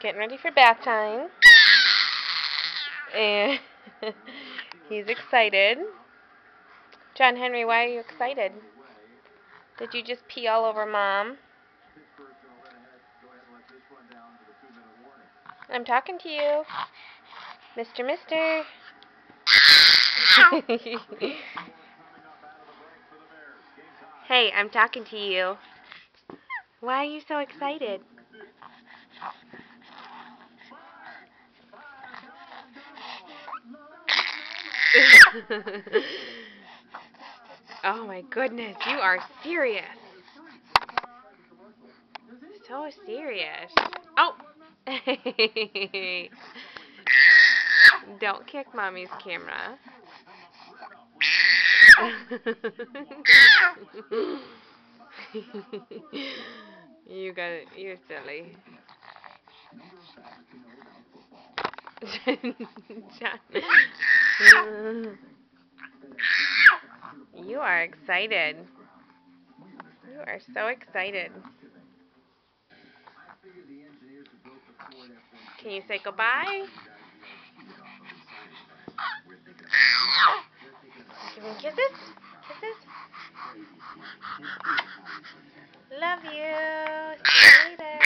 Getting ready for bath time. And he's excited. John Henry, why are you excited? Did you just pee all over Mom? I'm talking to you. Mister. Hey, I'm talking to you. Why are you so excited? Oh my goodness, you are serious. So serious. Oh! Don't kick Mommy's camera. You're silly. You are excited. You are so excited. Can you say goodbye? Give me kisses? Kisses? Love you. See you later.